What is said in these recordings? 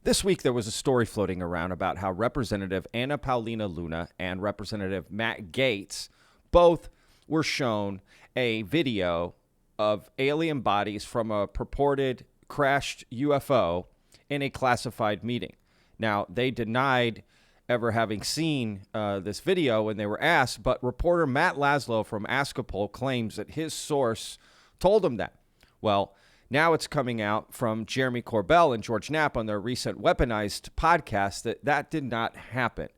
This week, there was a story floating around about how Representative Paulina Luna and Representative Matt Gaetz both were shown a video of alien bodies from a purported crashed UFO in a classified meeting. Now, they denied ever having seen this video when they were asked, but reporter Matt Laslo from Ask-A-Pol claims that his source told him that. Well, now it's coming out from Jeremy Corbell and George Knapp on their recent Weaponized podcast that did not happen.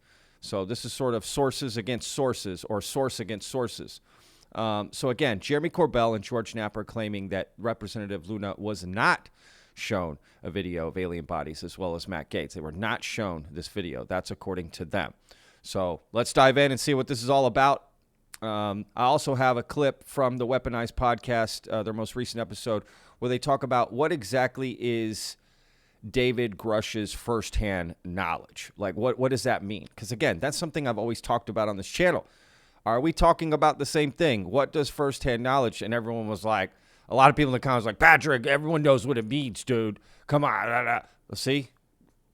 So this is sort of sources against sources, or source against sources. So again, Jeremy Corbell and George Knapp are claiming that Representative Luna was not shown a video of alien bodies, as well as Matt Gaetz. They were not shown this video. That's according to them. So let's dive in and see what this is all about. I also have a clip from the Weaponized podcast, their most recent episode, where they talk about what exactly is David Grusch's firsthand knowledge. Like, what does that mean? Because, again, that's something I've always talked about on this channel. Are we talking about the same thing? What does firsthand knowledge? And everyone was like, a lot of people in the comments like, Patrick, everyone knows what it means, dude. Come on. Well, see,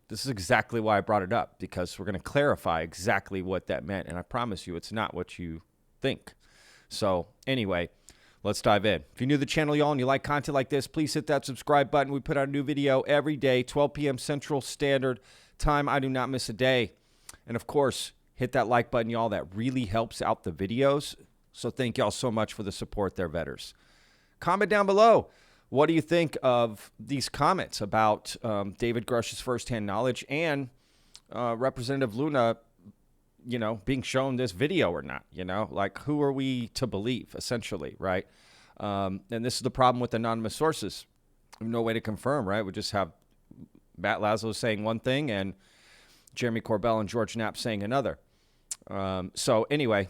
this is exactly why I brought it up, because we're going to clarify exactly what that meant. And I promise you, it's not what you think. So anyway, let's dive in. If you're new to the channel, y'all, and you like content like this, please hit that subscribe button. We put out a new video every day, 12 p.m. Central Standard Time. I do not miss a day. And of course, hit that like button, y'all. That really helps out the videos. So thank y'all so much for the support there, vetters. Comment down below. What do you think of these comments about David Grusch's firsthand knowledge and Representative Luna, being shown this video or not? Like, who are we to believe, essentially, right? And this is the problem with anonymous sources. No way to confirm, right? We just have Matt Laslo saying one thing and Jeremy Corbell and George Knapp saying another. So anyway,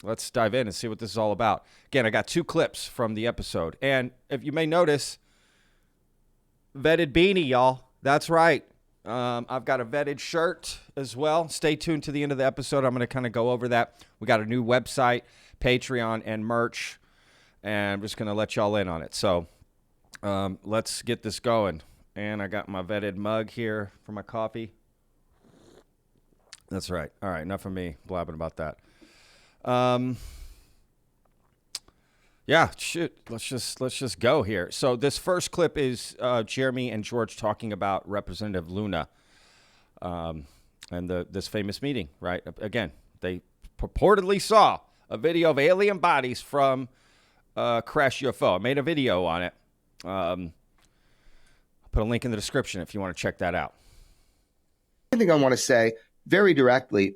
let's dive in and see what this is all about. Again, I got two clips from the episode. And if you may notice, vetted beanie, y'all. That's right. I've got a vetted shirt as well. Stay tuned to the end of the episode. I'm going to kind of go over that. We got a new website, Patreon, and merch. And I'm just going to let y'all in on it. So let's get this going. And I got my vetted mug here for my coffee. That's right. All right, enough of me blabbing about that. Yeah, shoot. Let's just go here. So this first clip is Jeremy and George talking about Representative Luna and this famous meeting, right? Again, they purportedly saw a video of alien bodies from crash UFO. I made a video on it. I'll put a link in the description if you want to check that out. I think I want to say very directly,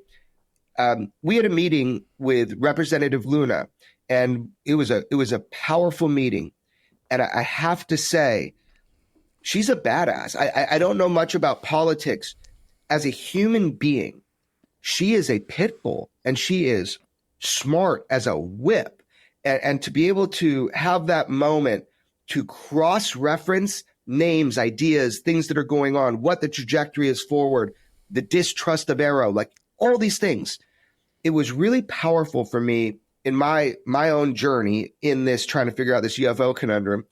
we had a meeting with Representative Luna, and it was a powerful meeting. And I have to say, she's a badass. I don't know much about politics. As a human being, she is a pit bull, and she is smart as a whip. And to be able to have that moment to cross-reference names, ideas, things that are going on, what the trajectory is forward, the distrust of Arrow, like all these things. It was really powerful for me in my own journey in this, trying to figure out this UFO conundrum,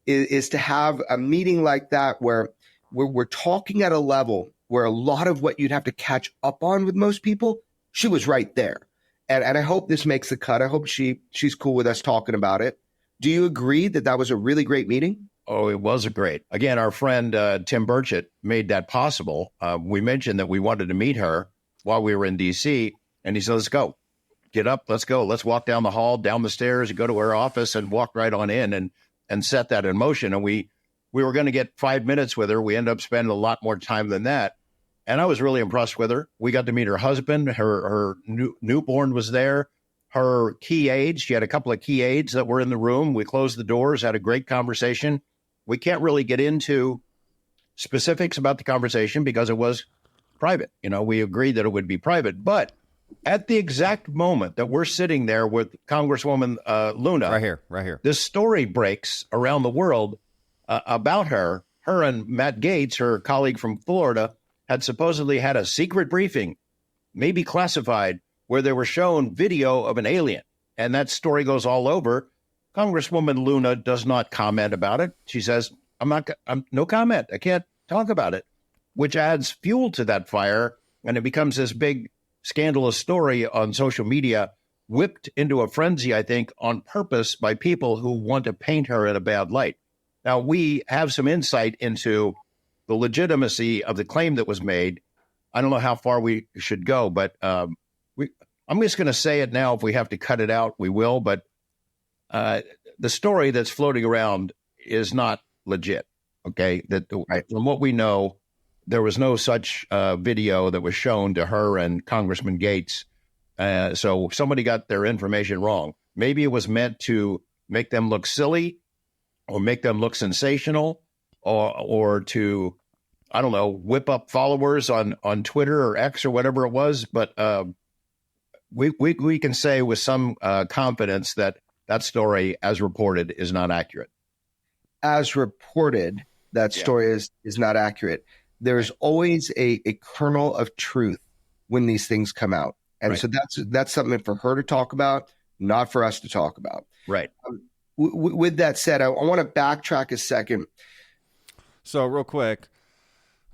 is to have a meeting like that where we're talking at a level where a lot of what you'd have to catch up on with most people, she was right there. And I hope this makes the cut. I hope she's cool with us talking about it. Do you agree that was a really great meeting? Oh, it was a great. Again, our friend Tim Burchett made that possible. We mentioned that we wanted to meet her while we were in D.C., and he said, let's go. Get up, let's go. Let's walk down the hall, down the stairs, go to her office, and walk right on in and set that in motion. And we were going to get 5 minutes with her. We ended up spending a lot more time than that. And I was really impressed with her. We got to meet her husband. Her newborn was there. Her key aides, she had a couple of key aides that were in the room. We closed the doors, had a great conversation. We can't really get into specifics about the conversation because it was private. We agreed that it would be private. But at the exact moment that we're sitting there with Congresswoman Luna, right here, this story breaks around the world about her. Her and Matt Gaetz, her colleague from Florida, had supposedly had a secret briefing, maybe classified, where they were shown video of an alien. And that story goes all over. Congresswoman Luna does not comment about it. She says, I'm no comment. I can't talk about it. which adds fuel to that fire. And it becomes this big scandalous story on social media, whipped into a frenzy, I think, on purpose by people who want to paint her in a bad light. Now, we have some insight into the legitimacy of the claim that was made. I don't know how far we should go, but I'm just going to say it now. If we have to cut it out, we will. But the story that's floating around is not legit. Okay, from what we know, there was no such video that was shown to her and Congressman Gaetz. So somebody got their information wrong. Maybe it was meant to make them look silly, or make them look sensational, or to, I don't know, whip up followers on Twitter or X or whatever it was. But we can say with some confidence that story, as reported, is not accurate. As reported, that story is not accurate. There's always a kernel of truth when these things come out. And so that's something for her to talk about, not for us to talk about. Right. With that said, I want to backtrack a second. So real quick,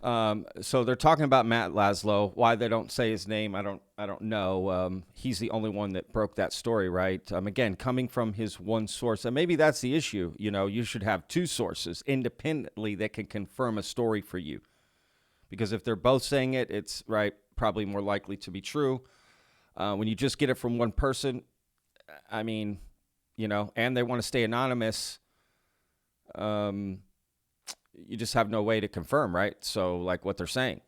so they're talking about Matt Laslo. Why they don't say his name, I don't know. He's the only one that broke that story, right? Again, coming from his one source, and maybe that's the issue. You know, you should have two sources independently that can confirm a story for you, because if they're both saying it, it's probably more likely to be true. When you just get it from one person, I mean, you know, and they want to stay anonymous, you just have no way to confirm, right? So, like what they're saying,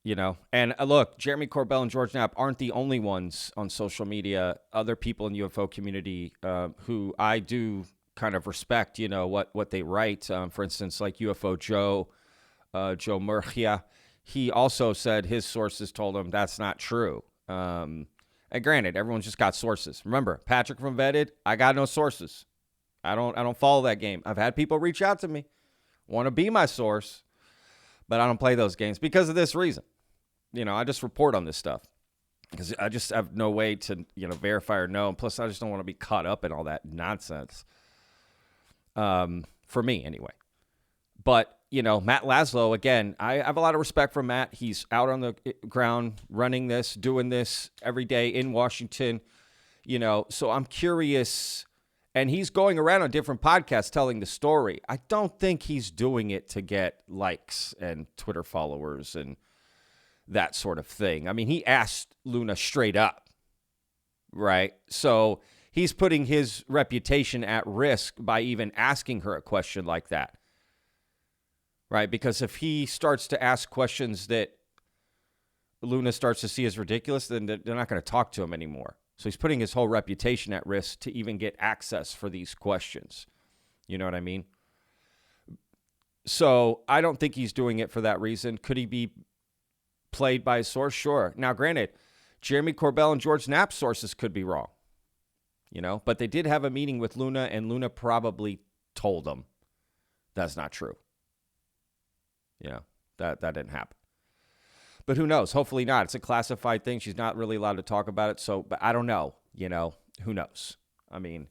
you know. And look, Jeremy Corbell and George Knapp aren't the only ones on social media. Other people in the UFO community who I do kind of respect, you know, what they write. For instance, like UFO Joe Murcia. He also said his sources told him that's not true. And granted, everyone's just got sources. Remember, Patrick from Vetted, I got no sources. I don't follow that game. I've had people reach out to me, want to be my source, but I don't play those games because of this reason. You know, I just report on this stuff because I just have no way to, you know, verify or know. And plus, I just don't want to be caught up in all that nonsense. For me, anyway. But, you know, Matt Laslo, again, I have a lot of respect for Matt. He's out on the ground running this, doing this every day in Washington, you know, so I'm curious. And he's going around on different podcasts telling the story. I don't think he's doing it to get likes and Twitter followers and that sort of thing. I mean, he asked Luna straight up, right? So he's putting his reputation at risk by even asking her a question like that. Right, because if he starts to ask questions that Luna starts to see as ridiculous, then they're not going to talk to him anymore. So he's putting his whole reputation at risk to even get access for these questions. You know what I mean? So I don't think he's doing it for that reason. Could he be played by a source? Sure. Now, granted, Jeremy Corbell and George Knapp's sources could be wrong. You know, but they did have a meeting with Luna, and Luna probably told them that's not true. You know, that didn't happen. But who knows? Hopefully not. It's a classified thing. She's not really allowed to talk about it. So, but I don't know. You know, who knows? I mean,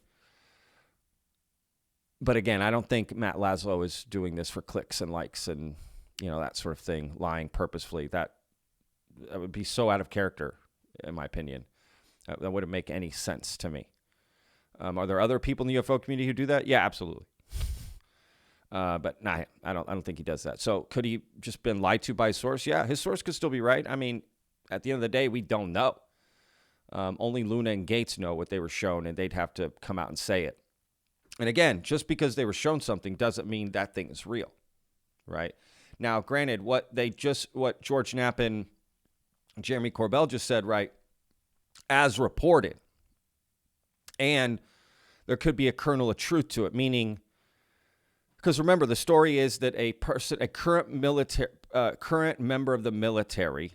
but again, I don't think Matt Laslo is doing this for clicks and likes and, you know, that sort of thing, lying purposefully. That would be so out of character, in my opinion. That wouldn't make any sense to me. Are there other people in the UFO community who do that? Yeah, absolutely. But nah, I don't think he does that. So could he just been lied to by a source? Yeah, his source could still be right. I mean, at the end of the day, we don't know. Only Luna and Gaetz know what they were shown, and they'd have to come out and say it. And again, just because they were shown something doesn't mean that thing is real, right? Now, granted, what George Knapp and Jeremy Corbell just said, right, as reported, and there could be a kernel of truth to it, meaning, because remember, the story is that a current member of the military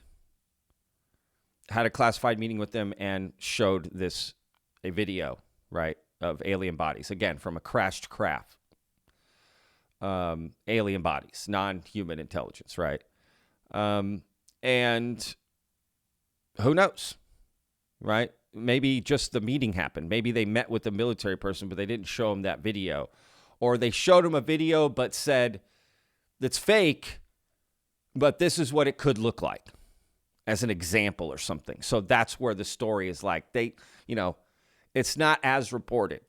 had a classified meeting with them and showed a video, right, of alien bodies, again, from a crashed craft. Alien bodies, non-human intelligence, right? And who knows, right? Maybe just the meeting happened. Maybe they met with the military person, but they didn't show him that video. Or they showed him a video but said, that's fake, but this is what it could look like as an example or something. So that's where the story is like, it's not as reported,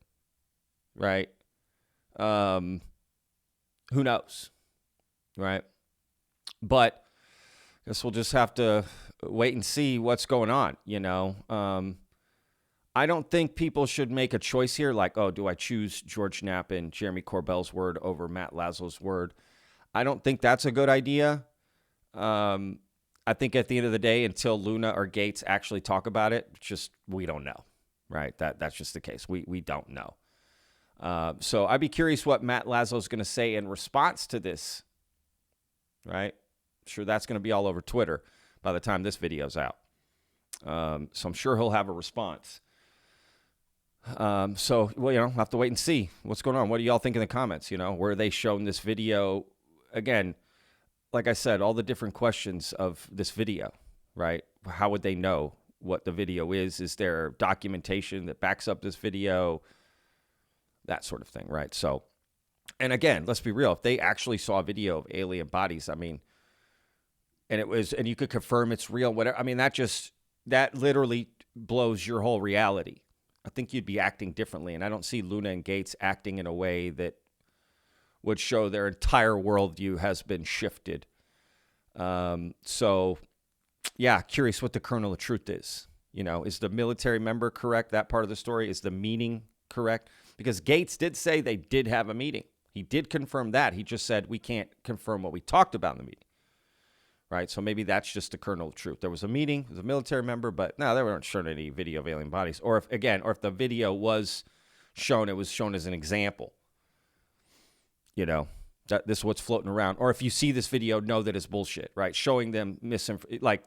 right? Who knows, right? But I guess we'll just have to wait and see what's going on, I don't think people should make a choice here like, oh, do I choose George Knapp and Jeremy Corbell's word over Matt Laslo's word? I don't think that's a good idea. I think at the end of the day, until Luna or Gaetz actually talk about it, we don't know, right? That's just the case. We don't know. So I'd be curious what Matt Laslo is going to say in response to this, right? I'm sure that's going to be all over Twitter by the time this video's out. So I'm sure he'll have a response. We'll have to wait and see what's going on. What do y'all think in the comments? Were they shown this video? Again, like I said, all the different questions of this video, right? How would they know what the video is? Is there documentation that backs up this video? That sort of thing, right? So, and again, let's be real. If they actually saw a video of alien bodies, and you could confirm it's real, whatever. That literally blows your whole reality. I think you'd be acting differently. And I don't see Luna and Gaetz acting in a way that would show their entire worldview has been shifted. Curious what the kernel of truth is. Is the military member correct? That part of the story, is the meaning correct? Because Gaetz did say they did have a meeting. He did confirm that. He just said we can't confirm what we talked about in the meeting. Right? So maybe that's just the kernel of truth. There was a meeting, there was a military member, but no, they weren't showing any video of alien bodies. Or if the video was shown, it was shown as an example. That this is what's floating around. Or if you see this video, know that it's bullshit, right? Showing them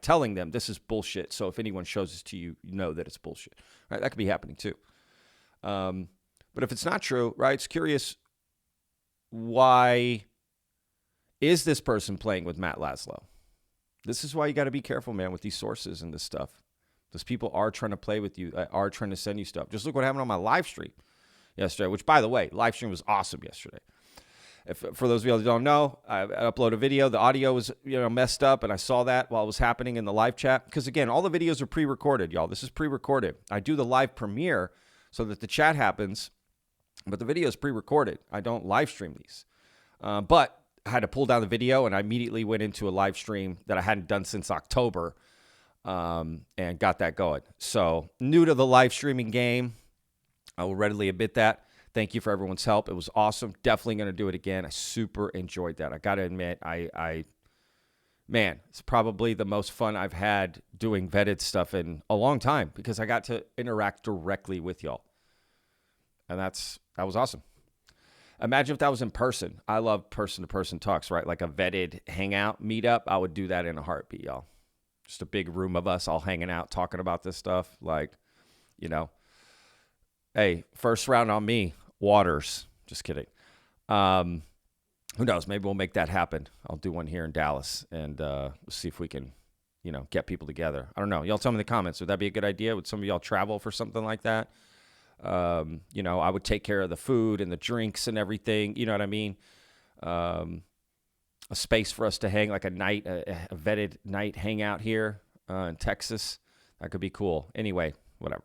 telling them this is bullshit. So if anyone shows this to you, you know that it's bullshit. Right? That could be happening too. But if it's not true, right, it's curious, why is this person playing with Matt Laslo? This is why you got to be careful, man, with these sources and this stuff. Those people are trying to play with you, are trying to send you stuff. Just look what happened on my live stream yesterday, which, by the way, live stream was awesome yesterday. For those of you who don't know, I uploaded a video. The audio was messed up, and I saw that while it was happening in the live chat. Because, again, all the videos are pre-recorded, y'all. This is pre-recorded. I do the live premiere so that the chat happens, but the video is pre-recorded. I don't live stream these. But I had to pull down the video, and I immediately went into a live stream that I hadn't done since October and got that going. So, new to the live streaming game. I will readily admit that. Thank you for everyone's help. It was awesome. Definitely going to do it again. I super enjoyed that. I got to admit, it's probably the most fun I've had doing vetted stuff in a long time because I got to interact directly with y'all. And that was awesome. Imagine if that was in person. I love person-to-person talks, right? Like a vetted hangout meetup. I would do that in a heartbeat, y'all. Just a big room of us all hanging out, talking about this stuff. Hey, first round on me. Waters. Just kidding. Who knows? Maybe we'll make that happen. I'll do one here in Dallas and we'll see if we can, get people together. I don't know. Y'all tell me in the comments. Would that be a good idea? Would some of y'all travel for something like that? I would take care of the food and the drinks and everything. You know what I mean? A space for us to hang, like a vetted night hangout here in Texas. That could be cool. Anyway, whatever.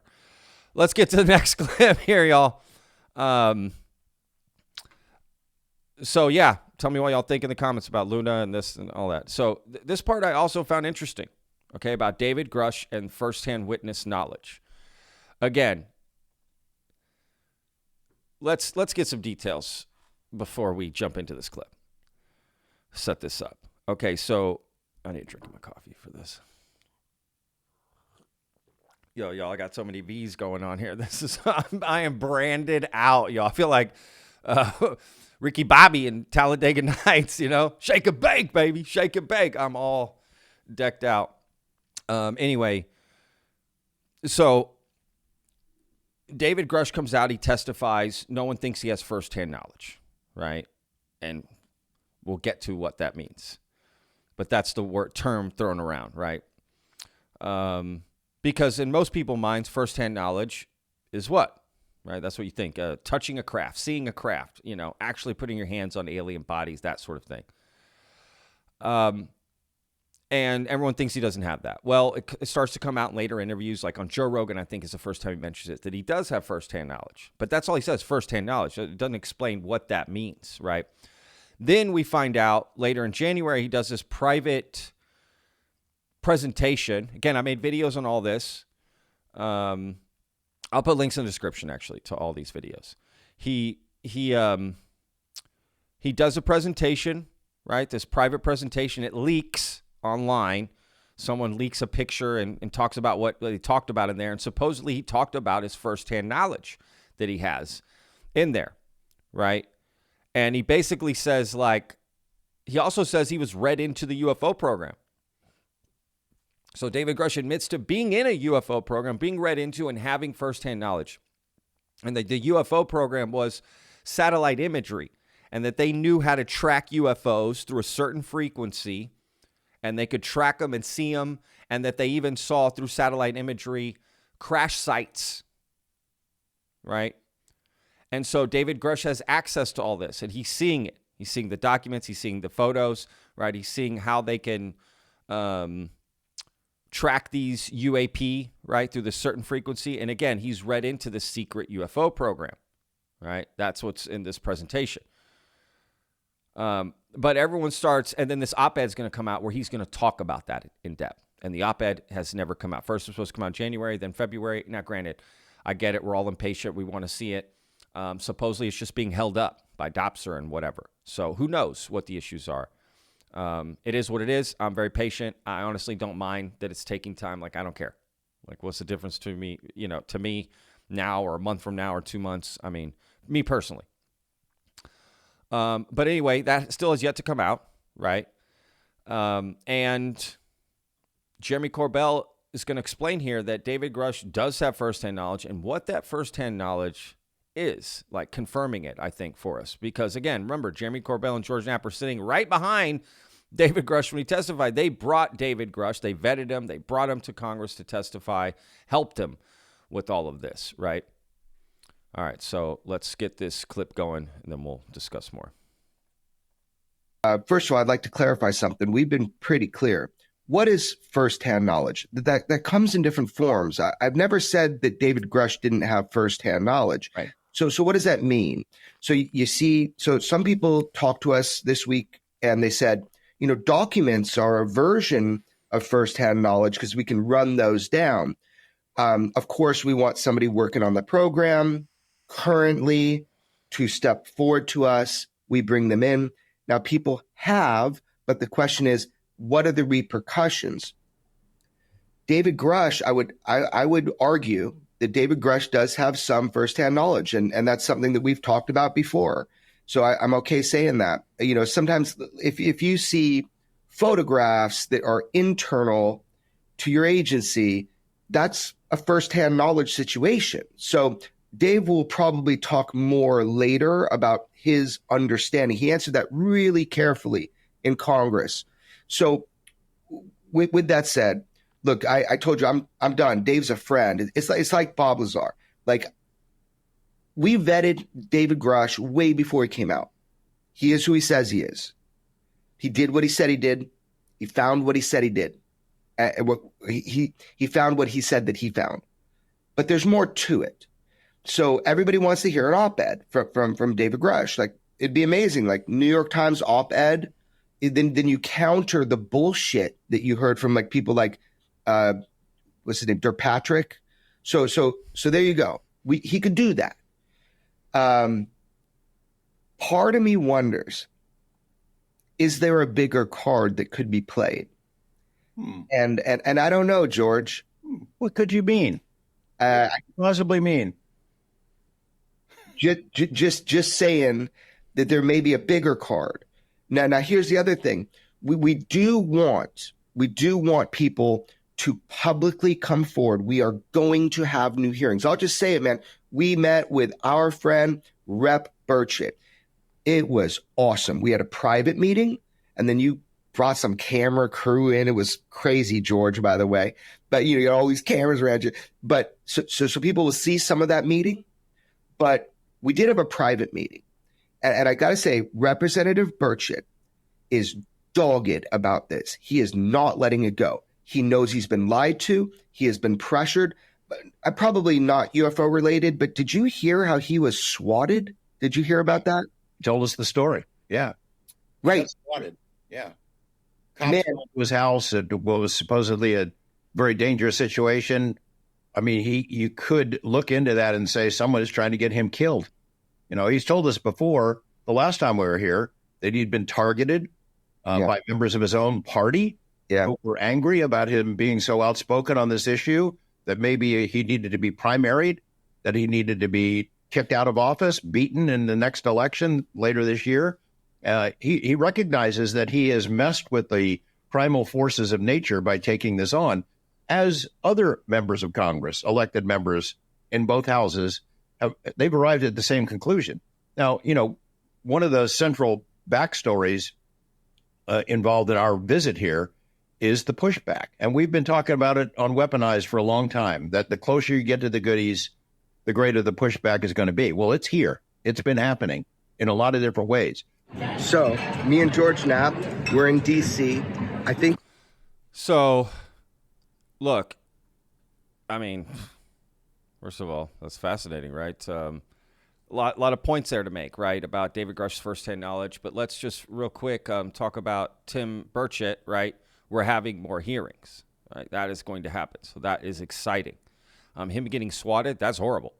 Let's get to the next clip here, y'all. Tell me what y'all think in the comments about Luna and this and all that. So this part I also found interesting, okay, about David Grusch and firsthand witness knowledge. Again, let's get some details before we jump into this clip. Set this up. Okay, so I need to drink my coffee for this. Yo, y'all, I got so many V's going on here. I am branded out, y'all. I feel like Ricky Bobby in Talladega Nights, Shake and bake, baby. Shake and bake. I'm all decked out. Anyway, so David Grusch comes out. He testifies. No one thinks he has firsthand knowledge, right? And we'll get to what that means. But that's the term thrown around, right? Because in most people's minds, firsthand knowledge is what? Right? That's what you think. Touching a craft, seeing a craft, actually putting your hands on alien bodies, that sort of thing. And everyone thinks he doesn't have that. Well, it starts to come out in later interviews, like on Joe Rogan, I think is the first time he mentions it, that he does have firsthand knowledge. But that's all he says, firsthand knowledge. It doesn't explain what that means, right? Then we find out later in January, he does this private presentation. Again, I made videos on all this. I'll put links in the description, actually, to all these videos. He does a presentation, right? This private presentation. It leaks online. Someone leaks a picture and talks about what he talked about in there. And supposedly he talked about his firsthand knowledge that he has in there, right? And he basically says, like, he also says he was read into the UFO program. So David Grusch admits to being in a UFO program, being read into and having firsthand knowledge. And the UFO program was satellite imagery, and that they knew how to track UFOs through a certain frequency, and they could track them and see them, and that they even saw through satellite imagery crash sites, right? And so David Grusch has access to all this, and he's seeing it. He's seeing the documents. He's seeing the photos, right? He's seeing how they can track these UAP, right, through this certain frequency. And again, he's read into the secret UFO program, right? That's what's in this presentation. But everyone starts, and then this op-ed is going to come out where he's going to talk about that in depth. And the op-ed has never come out. First it was supposed to come out in January, then February. Now, granted, I get it. We're all impatient. We want to see it. Supposedly it's just being held up by Dopser and whatever. So who knows what the issues are. It is what it is. I'm very patient. I honestly don't mind that it's taking time. Like, I don't care. Like, what's the difference to me, to me now or a month from now or 2 months? I mean, me personally. But anyway, that still has yet to come out, right? And Jeremy Corbell is going to explain here that David Grusch does have firsthand knowledge, and what that firsthand knowledge is, like confirming it, I think, for us. Because again, remember, Jeremy Corbell and George Knapp are sitting right behind David Grusch when he testified. They brought David Grusch, they vetted him, they brought him to Congress to testify, helped him with all of this, right? All right, so let's get this clip going, and then we'll discuss more. First of all, I'd like to clarify something. We've been pretty clear. What is firsthand knowledge? That comes in different forms. I've never said that David Grusch didn't have firsthand knowledge. Right. So what does that mean? So you see, so some people talked to us this week, and they said, documents are a version of firsthand knowledge because we can run those down. Of course, we want somebody working on the program currently to step forward to us. We bring them in. Now, people have, but the question is, what are the repercussions? David Grusch, I would argue that David Grusch does have some firsthand knowledge, and that's something that we've talked about before. So I'm okay saying that. Sometimes if you see photographs that are internal to your agency, that's a firsthand knowledge situation. So Dave will probably talk more later about his understanding. He answered that really carefully in Congress. So with that said, look, I told you I'm done. Dave's a friend. It's like Bob Lazar. Like, we vetted David Grusch way before he came out. He is who he says he is. He did what he said he did. He found what he said he did. He found what he said that he found. But there's more to it. So everybody wants to hear an op-ed from David Grusch. Like, it'd be amazing. Like, New York Times op-ed. Then you counter the bullshit that you heard from like people like what's his name, Patrick. So there you go. He could do that. Part of me wonders, is there a bigger card that could be played? And I don't know, George. What could you mean? Possibly mean? Just saying that there may be a bigger card. Now here's the other thing. We do want people to publicly come forward. We are going to have new hearings. I'll just say it, man. We met with our friend Rep Burchett. It was awesome. We had a private meeting, and then you brought some camera crew in. It was crazy, George, by the way. But you got all these cameras around you. But so people will see some of that meeting. But we did have a private meeting. And I got to say, Representative Burchett is dogged about this. He is not letting it go. He knows he's been lied to. He has been pressured. Probably not UFO related, but did you hear how he was swatted? Did you hear about that? Told us the story. Yeah. Right. Swatted. Yeah. Cops Man, went to his house at what was supposedly a very dangerous situation. I mean, you could look into that and say someone is trying to get him killed. You know, he's told us before, the last time we were here, that he'd been targeted by members of his own party who were angry about him being so outspoken on this issue, that maybe he needed to be primaried, that he needed to be kicked out of office, beaten in the next election later this year. He recognizes that he has messed with the primal forces of nature by taking this on, as other members of Congress, elected members in both houses, they've arrived at the same conclusion. Now, you know, one of the central backstories involved in our visit here is the pushback. And we've been talking about it on Weaponized for a long time, that the closer you get to the goodies, the greater the pushback is going to be. Well, it's here. It's been happening in a lot of different ways. So me and George Knapp, we're in D.C. I think. So, look, I mean, first of all, that's fascinating, right? A lot of points there to make, right, about David Grusch's firsthand knowledge. But let's just real quick talk about Tim Burchett, right? We're having more hearings, right? That is going to happen. So that is exciting. Him getting swatted, that's horrible.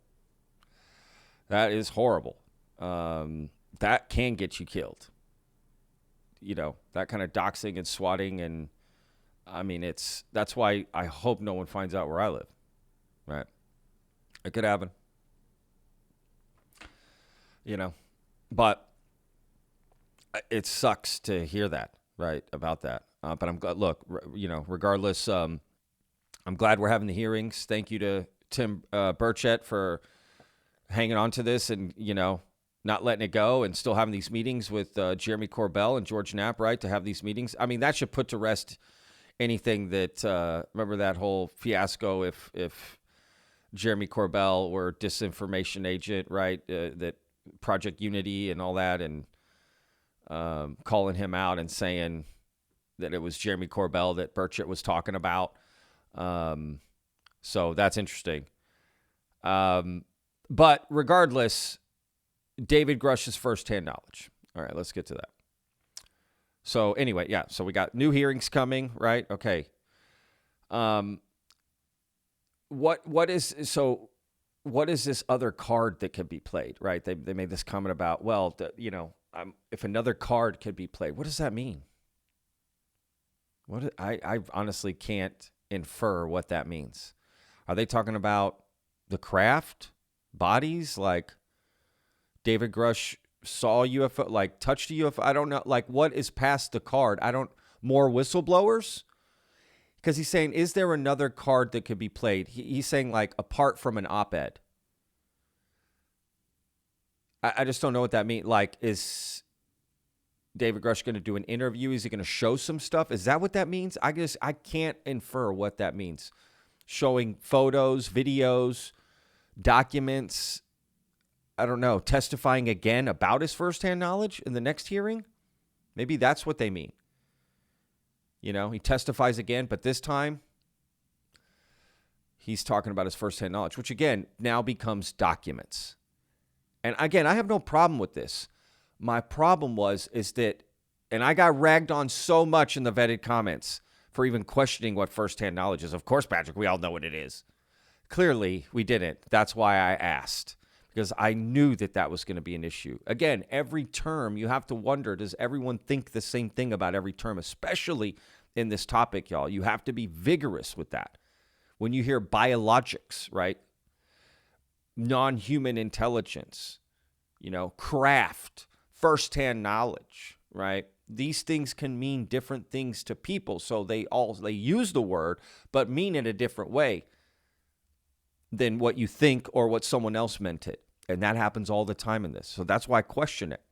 That is horrible. That can get you killed. You know, that kind of doxing and swatting. And I mean, that's why I hope no one finds out where I live, right? It could happen. You know, but it sucks to hear that, right, about that. But I'm glad, look, you know, regardless, I'm glad we're having the hearings. Thank you to Tim Burchett for hanging on to this and, you know, not letting it go and still having these meetings with Jeremy Corbell and George Knapp, right, to have these meetings. I mean, that should put to rest anything that, remember that whole fiasco if Jeremy Corbell were disinformation agent, right, that Project Unity and all that, and calling him out and saying that it was Jeremy Corbell that Burchett was talking about. So that's interesting. But regardless, David Grusch's firsthand knowledge. All right, let's get to that. So anyway, yeah, so we got new hearings coming, right? Okay. What is this other card that could be played, right? They made this comment about, well, you know, if another card could be played, what does that mean? I honestly can't infer what that means. Are they talking about the craft, bodies, like David Grusch saw a UFO, like touched a UFO? I don't know. Like, what is past the card? More whistleblowers? Because he's saying, is there another card that could be played? He's saying, like, apart from an op-ed. I just don't know what that means. Like, is David Grusch going to do an interview? Is he going to show some stuff? Is that what that means? I can't infer what that means. Showing photos, videos, documents, I don't know, testifying again about his firsthand knowledge in the next hearing? Maybe that's what they mean. You know, he testifies again, but this time he's talking about his firsthand knowledge, which again now becomes documents. And again, I have no problem with this. My problem is that, and I got ragged on so much in the vetted comments for even questioning what firsthand knowledge is. Of course, Patrick, we all know what it is. Clearly, we didn't. That's why I asked, because I knew that was going to be an issue. Again, every term, you have to wonder, does everyone think the same thing about every term, especially in this topic, y'all? You have to be vigorous with that. When you hear biologics, right? Non-human intelligence, you know, craft, firsthand knowledge, right? These things can mean different things to people. So they use the word, but mean it a different way than what you think or what someone else meant it. And that happens all the time in this. So that's why I question it.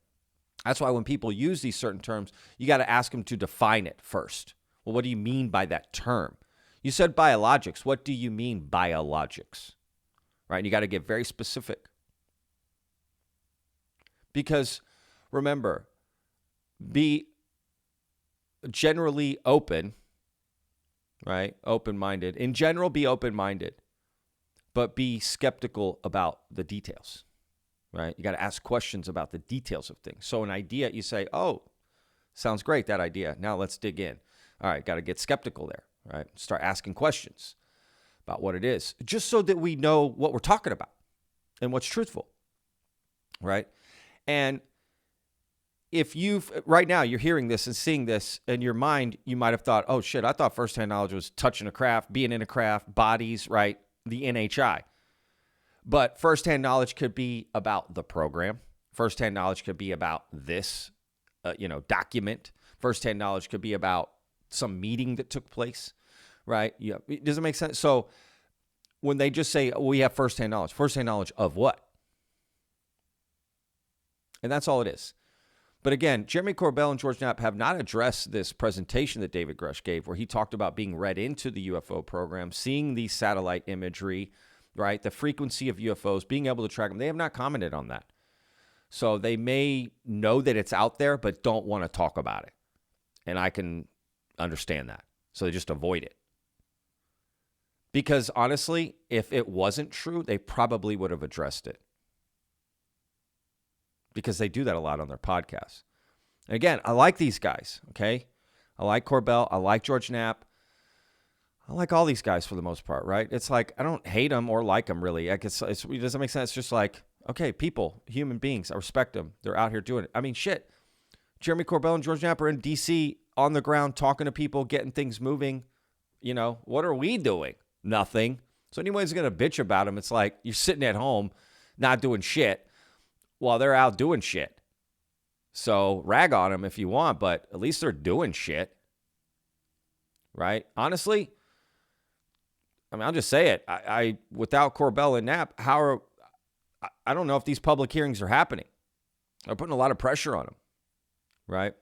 That's why when people use these certain terms, you got to ask them to define it first. Well, what do you mean by that term? You said biologics. What do you mean biologics? Right? And you got to get very specific. Because remember, generally open, right? Open-minded. In general, be open-minded, but be skeptical about the details, right? You got to ask questions about the details of things. So an idea, you say, oh, sounds great, that idea. Now let's dig in. All right, got to get skeptical there, right? Start asking questions about what it is, just so that we know what we're talking about and what's truthful, right? And if right now you're hearing this and seeing this in your mind, you might have thought, oh shit, I thought firsthand knowledge was touching a craft, being in a craft, bodies, right? The NHI. But firsthand knowledge could be about the program. Firsthand knowledge could be about this, document. Firsthand knowledge could be about some meeting that took place, right? Yeah. Does it make sense? So when they just say, we have firsthand knowledge of what? And that's all it is. But again, Jeremy Corbell and George Knapp have not addressed this presentation that David Grusch gave, where he talked about being read into the UFO program, seeing the satellite imagery, right? The frequency of UFOs, being able to track them. They have not commented on that. So they may know that it's out there, but don't want to talk about it. And I can understand that. So they just avoid it. Because honestly, if it wasn't true, they probably would have addressed it. Because they do that a lot on their podcasts. And again, I like these guys, okay? I like Corbell. I like George Knapp. I like all these guys for the most part, right? It's like, I don't hate them or like them really. Like it doesn't make sense. It's just like, okay, people, human beings, I respect them. They're out here doing it. I mean, shit. Jeremy Corbell and George Knapp are in D.C. on the ground talking to people, getting things moving. What are we doing? Nothing. So anyone's going to bitch about them, it's like you're sitting at home not doing shit while they're out doing shit. So rag on them if you want, but at least they're doing shit. Right? Honestly, I mean, I'll just say it. I without Corbell and Knapp, I don't know if these public hearings are happening. They're putting a lot of pressure on them. Right?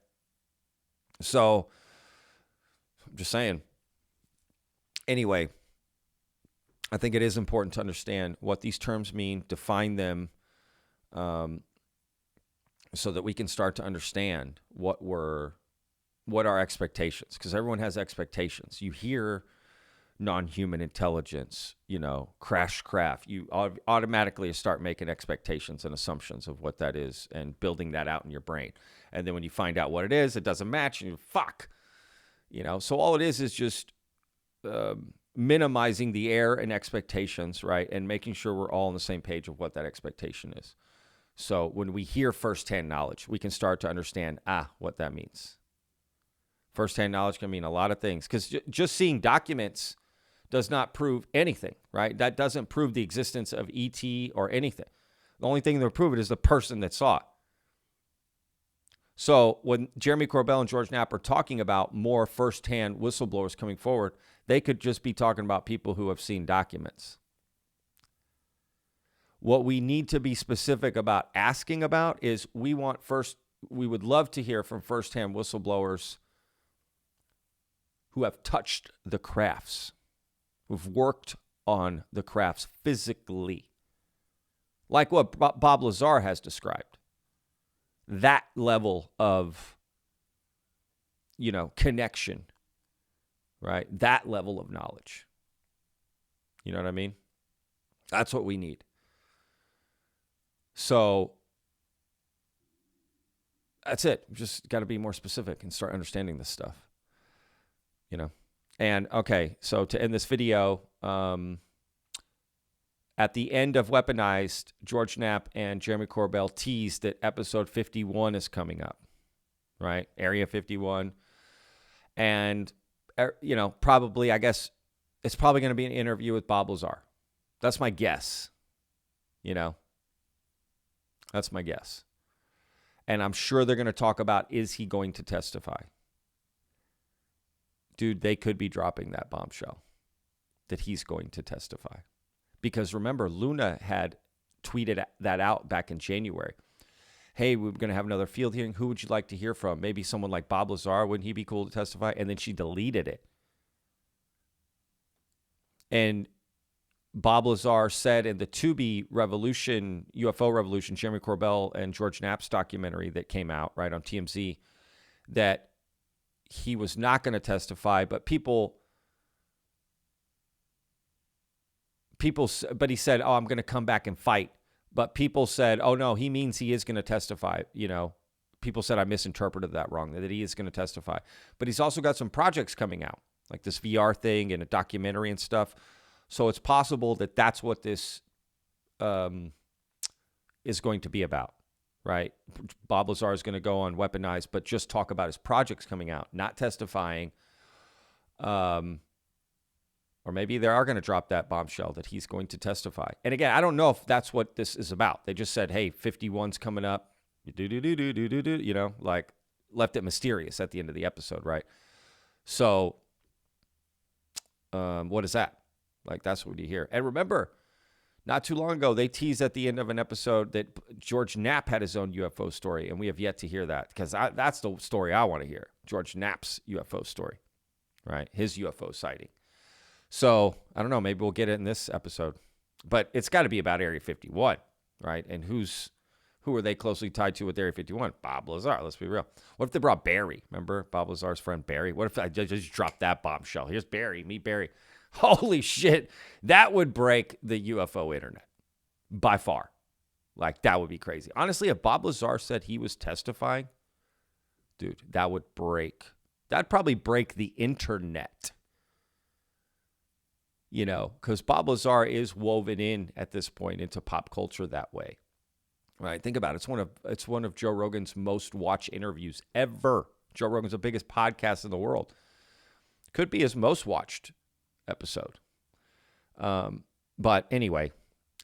So, I'm just saying. Anyway, I think it is important to understand what these terms mean, define them, so that we can start to understand what our expectations, because everyone has expectations. You hear non-human intelligence, crash craft, you automatically start making expectations and assumptions of what that is and building that out in your brain. And then when you find out what it is, it doesn't match and you fuck. So all it is just minimizing the error and expectations, right? And making sure we're all on the same page of what that expectation is. So when we hear firsthand knowledge, we can start to understand, what that means. Firsthand knowledge can mean a lot of things, because just seeing documents does not prove anything, right? That doesn't prove the existence of ET or anything. The only thing that will prove it is the person that saw it. So when Jeremy Corbell and George Knapp are talking about more firsthand whistleblowers coming forward, they could just be talking about people who have seen documents. What we need to be specific about asking about is we would love to hear from firsthand whistleblowers who have touched the crafts, who've worked on the crafts physically, like what Bob Lazar has described. That level of, connection, right? That level of knowledge. You know what I mean? That's what we need. So that's it. Just got to be more specific and start understanding this stuff. And okay, so to end this video, at the end of Weaponized, George Knapp and Jeremy Corbell teased that episode 51 is coming up, right? Area 51. And, probably, I guess, it's probably going to be an interview with Bob Lazar. That's my guess. That's my guess. And I'm sure they're going to talk about, is he going to testify? Dude, they could be dropping that bombshell that he's going to testify. Because remember, LUNA had tweeted that out back in January. Hey, we're going to have another field hearing. Who would you like to hear from? Maybe someone like Bob Lazar. Wouldn't he be cool to testify? And then she deleted it. And Bob Lazar said in the Tubi Revolution, UFO Revolution, Jeremy Corbell and George Knapp's documentary that came out right on TMZ, that he was not going to testify, but but he said, "Oh, I'm going to come back and fight." But people said, "Oh no, he means he is going to testify." People said I misinterpreted that wrong, that he is going to testify. But he's also got some projects coming out, like this VR thing and a documentary and stuff. So it's possible that that's what this is going to be about, right? Bob Lazar is going to go on Weaponized, but just talk about his projects coming out, not testifying. Or maybe they are going to drop that bombshell that he's going to testify. And again, I don't know if that's what this is about. They just said, hey, 51's coming up. Like left it mysterious at the end of the episode, right? So what is that? Like, that's what you hear. And remember, not too long ago, they teased at the end of an episode that George Knapp had his own UFO story, and we have yet to hear that, because that's the story I want to hear, George Knapp's UFO story, right? His UFO sighting. So, I don't know, maybe we'll get it in this episode. But it's got to be about Area 51, right? And who are they closely tied to with Area 51? Bob Lazar, let's be real. What if they brought Barry? Remember Bob Lazar's friend Barry? What if I just dropped that bombshell? Here's Barry, meet Barry. Holy shit, that would break the UFO internet by far. Like, that would be crazy. Honestly, if Bob Lazar said he was testifying, dude, that'd probably break the internet. Because Bob Lazar is woven in at this point into pop culture that way. Right? Think about it. It's one of Joe Rogan's most watched interviews ever. Joe Rogan's the biggest podcast in the world. Could be his most watched episode. But anyway,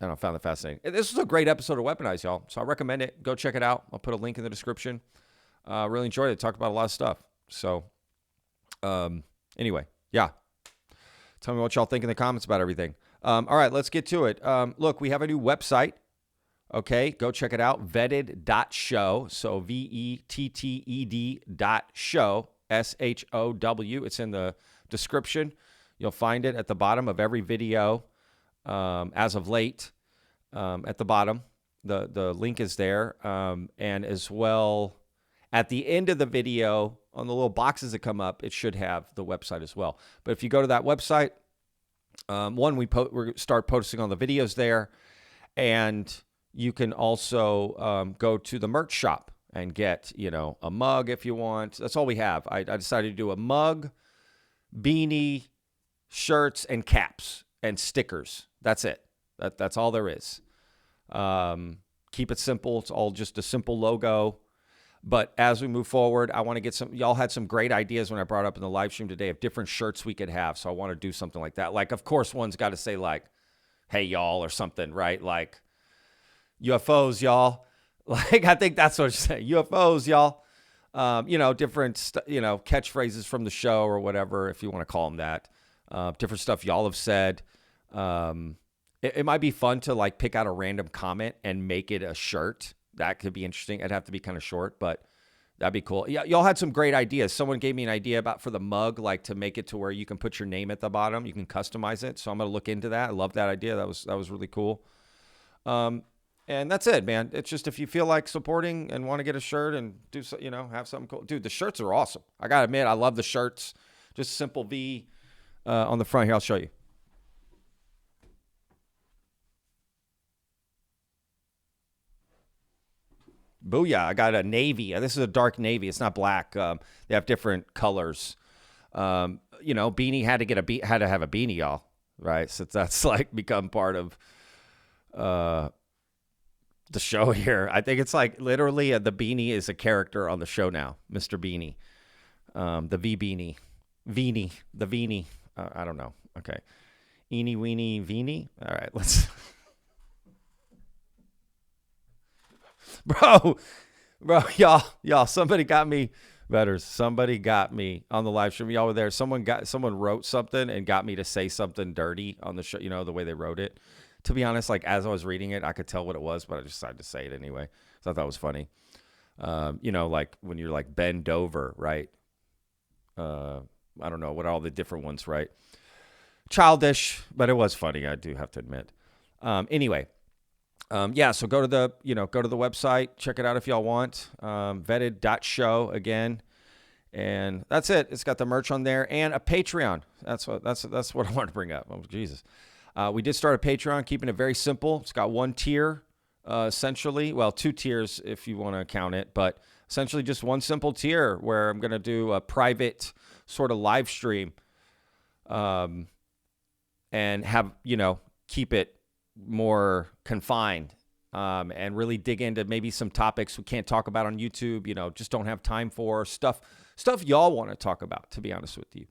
I found that fascinating. This was a great episode of Weaponized, y'all. So I recommend it. Go check it out. I'll put a link in the description. Really enjoyed it. Talked about a lot of stuff. So anyway, yeah. Tell me what y'all think in the comments about everything. All right, let's get to it. Look, we have a new website. Okay, go check it out. Vetted.show. So VETTED.show. SHOW. It's in the description. You'll find it at the bottom of every video as of late. At the bottom, the link is there. And as well, at the end of the video, on the little boxes that come up, it should have the website as well. But if you go to that website, we start posting on the videos there. And you can also go to the merch shop and get, a mug if you want. That's all we have. I decided to do a mug, beanie, shirts, and caps, and stickers. That's it. That's all there is. Keep it simple. It's all just a simple logo. But as we move forward, I want to get y'all had some great ideas when I brought up in the live stream today of different shirts we could have. So I want to do something like that. Like, of course, one's got to say like, hey, y'all, or something, right? Like, UFOs, y'all. Like, I think that's what you say. UFOs, y'all. Different, catchphrases from the show or whatever, if you want to call them that. Different stuff y'all have said. It might be fun to like pick out a random comment and make it a shirt. That could be interesting. It'd have to be kind of short, but that'd be cool. Yeah, y'all had some great ideas. Someone gave me an idea for the mug, like to make it to where you can put your name at the bottom. You can customize it. So I'm going to look into that. I love that idea. That was really cool. And that's it, man. It's just if you feel like supporting and want to get a shirt and do so, have something cool. Dude, the shirts are awesome. I got to admit, I love the shirts. Just simple V on the front here. I'll show you. Booyah. I got a navy. This is a dark navy. It's not black. They have different colors. Beanie had to have a beanie, y'all. Right? So that's like become part of the show here. I think it's like literally the beanie is a character on the show now. Mr. Beanie. The V beanie. Veenie. The Veenie. I don't know. Okay. Eenie, weenie, Veenie. All right. Let's... Bro, y'all, somebody got me, Vetters. Somebody got me on the live stream. Y'all were there. Someone wrote something and got me to say something dirty on the show, the way they wrote it. To be honest, like as I was reading it, I could tell what it was, but I decided to say it anyway. So I thought it was funny. Like when you're like bend over, right? I don't know what all the different ones, right? Childish, but it was funny. I do have to admit. Anyway. So go to the website, check it out if y'all want. Vetted.show again. And that's it. It's got the merch on there and a Patreon. That's what I wanted to bring up. Oh, Jesus. We did start a Patreon, keeping it very simple. It's got one tier, essentially. Well, two tiers if you want to count it, but essentially just one simple tier where I'm going to do a private sort of live stream, and have, keep it more confined, and really dig into maybe some topics we can't talk about on YouTube, just don't have time for stuff y'all want to talk about, to be honest with you.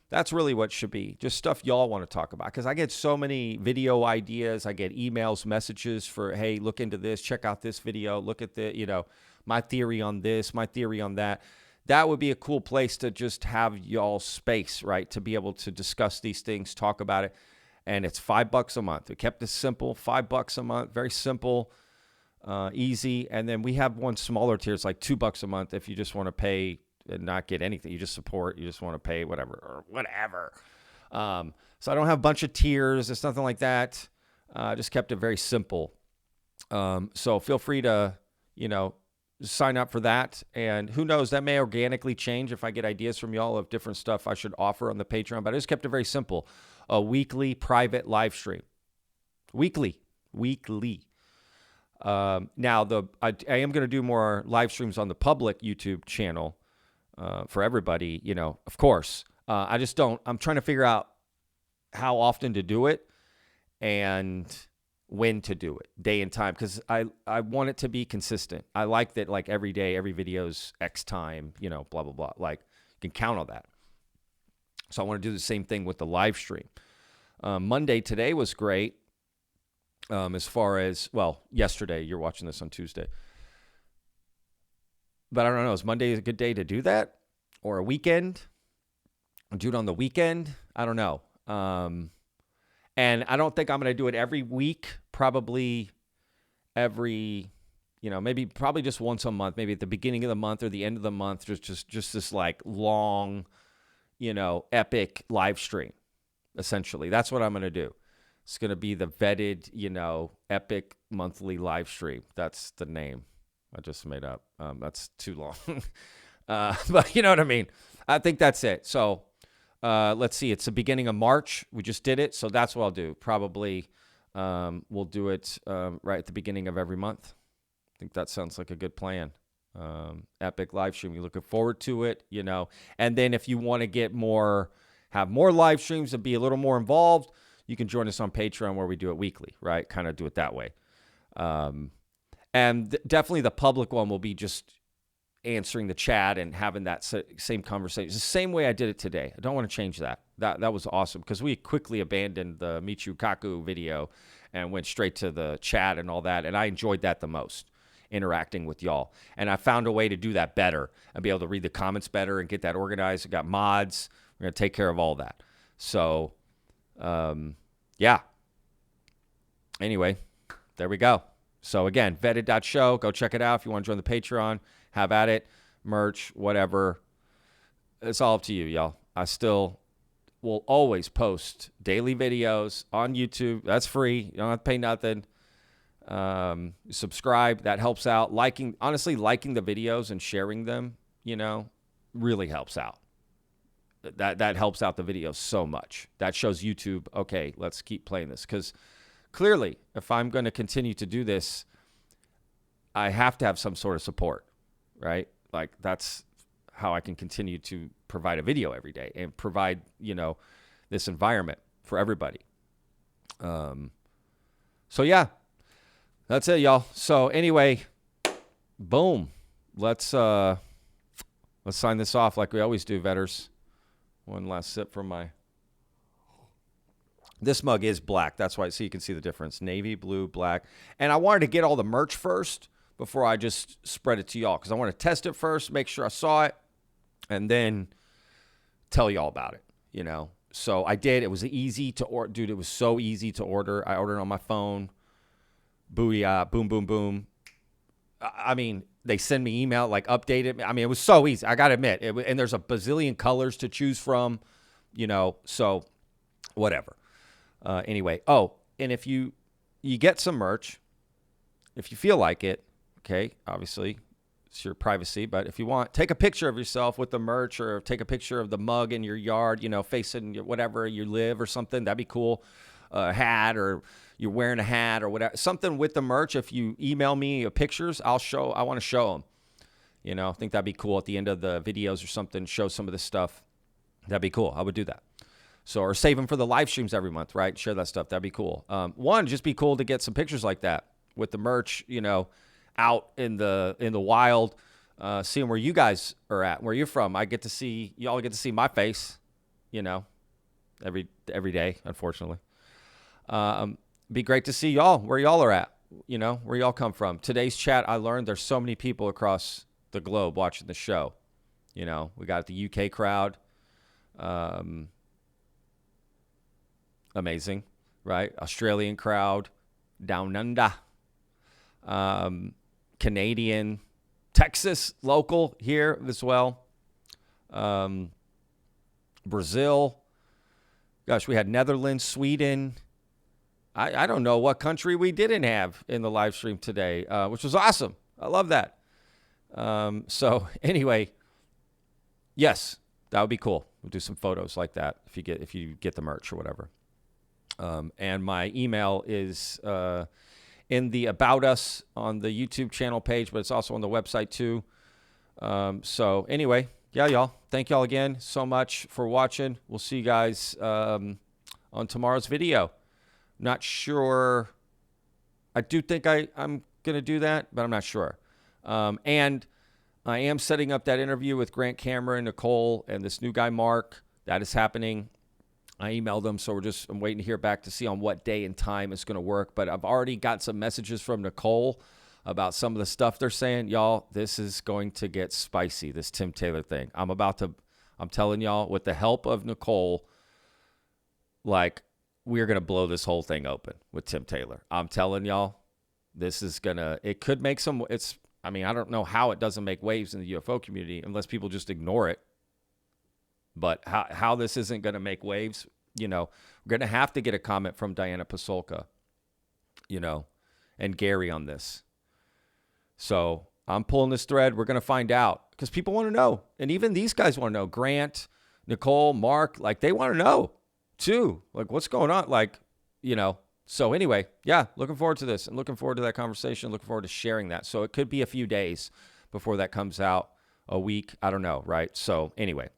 That's really what should be, just stuff y'all want to talk about. Because I get so many video ideas. I get emails, messages for, hey, look into this, check out this video, look at the, my theory on this, my theory on that. That would be a cool place to just have y'all space, right, to be able to discuss these things, talk about it. And it's $5 a month. We kept it simple, $5 a month, very simple, easy. And then we have one smaller tier. It's like $2 a month if you just want to pay and not get anything. You just support. You just want to pay whatever. So I don't have a bunch of tiers. It's nothing like that. I just kept it very simple. So feel free to, sign up for that. And who knows, that may organically change if I get ideas from y'all of different stuff I should offer on the Patreon. But I just kept it very simple. A weekly private live stream. Weekly. Now, I am going to do more live streams on the public YouTube channel for everybody, of course. I'm trying to figure out how often to do it and when to do it, day and time, because I want it to be consistent. I like that, like, every day, every video's X time, blah, blah, blah. Like, you can count on that. So I want to do the same thing with the live stream. Monday today was great. As far as, yesterday, you're watching this on Tuesday. But I don't know, is Monday a good day to do that? Or a weekend? Do it on the weekend? I don't know. And I don't think I'm going to do it every week. Probably every, probably just once a month. Maybe at the beginning of the month or the end of the month. Just this like long, epic live stream. Essentially, that's what I'm going to do. It's going to be the vetted, epic monthly live stream. That's the name I just made up. That's too long. But you know what I mean? I think that's it. So let's see. It's the beginning of March. We just did it. So that's what I'll do. Probably we'll do it right at the beginning of every month. I think that sounds like a good plan. Epic live stream. You're looking forward to it, And then if you want to get have more live streams and be a little more involved, you can join us on Patreon where we do it weekly, right? Kind of do it that way. And definitely the public one will be just answering the chat and having that same conversation. It's the same way I did it today. I don't want to change that. That was awesome because we quickly abandoned the Michio Kaku video and went straight to the chat and all that. And I enjoyed that the most, interacting with y'all. And I found a way to do that better and be able to read the comments better and get that organized. I got mods. We're going to take care of all that. So, yeah. Anyway, there we go. So again, vetted.show. Go check it out if you want to join the Patreon. Have at it. Merch, whatever. It's all up to you, y'all. I still will always post daily videos on YouTube. That's free. You don't have to pay nothing. Subscribe. That helps out. Honestly, liking the videos and sharing them, really helps out. That helps out the videos so much. That shows YouTube, okay, let's keep playing this. Because clearly, if I'm going to continue to do this, I have to have some sort of support, right? Like, that's how I can continue to provide a video every day and provide, this environment for everybody. So, yeah, that's it, y'all. So, anyway, boom. Let's sign this off like we always do, vetters. One last sip from this mug is black. That's why, so you can see the difference. Navy, blue, black. And I wanted to get all the merch first before I just spread it to y'all. Because I want to test it first, make sure I saw it, and then tell y'all about it, So I did. It was easy to order. Dude, it was so easy to order. I ordered it on my phone. Booyah, boom, boom, boom. I mean, they send me email, like, update it. I mean, it was so easy. I got to admit. And there's a bazillion colors to choose from, so whatever. Anyway. Oh, and if you get some merch, if you feel like it, okay, obviously, It's your privacy. But if you want, take a picture of yourself with the merch, or take a picture of the mug in your yard, you know, facing whatever you live or something. That'd be cool. A hat, or you're wearing a hat or whatever. Something with the merch. If you email me pictures, I want to show them. You know, I think that'd be cool at the end of the videos or something. Show some of this stuff. That'd be cool. I would do that. So, or save them for the live streams every month, right? Share that stuff. That'd be cool. Just be cool to get some pictures like that with the merch, you know, out in the wild, seeing where you guys are at, where you're from. Y'all get to see my face, you know, every day, unfortunately. Be great to see y'all, where y'all are at, you know, where y'all come from. Today's chat, I learned there's so many people across the globe watching the show. You know, we got the UK crowd. Amazing, right? Australian crowd, down under, Canadian, Texas, local here as well. Brazil. Gosh, we had Netherlands, Sweden. I don't know what country we didn't have in the live stream today, which was awesome. I love that. So anyway, yes, that would be cool. We'll do some photos like that if you get the merch or whatever. And my email is in the About Us on the YouTube channel page, but it's also on the website too. So anyway, yeah, y'all. Thank y'all again so much for watching. We'll see you guys on tomorrow's video. Not sure. I do think I'm going to do that, but I'm not sure. And I am setting up that interview with Grant Cameron, Nicole, and this new guy, Mark. That is happening. I emailed them, so I'm waiting to hear back to see on what day and time it's going to work. But I've already got some messages from Nicole about some of the stuff they're saying. Y'all, this is going to get spicy, this Tim Taylor thing. I'm telling y'all, with the help of Nicole, like, we're going to blow this whole thing open with Tim Taylor. I'm telling y'all, it could make I don't know how it doesn't make waves in the UFO community unless people just ignore it. But how this isn't going to make waves, you know, we're going to have to get a comment from Diana Pasolka, you know, and Gary on this. So I'm pulling this thread. We're going to find out because people want to know. And even these guys want to know. Grant, Nicole, Mark, like they want to know too. Like what's going on? Like, you know, so anyway, yeah, looking forward to this and looking forward to that conversation. Looking forward to sharing that. So it could be a few days before that comes out, a week. I don't know. Right. So anyway.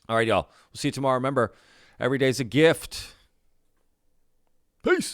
All right, y'all. We'll see you tomorrow. Remember, every day's a gift. Peace.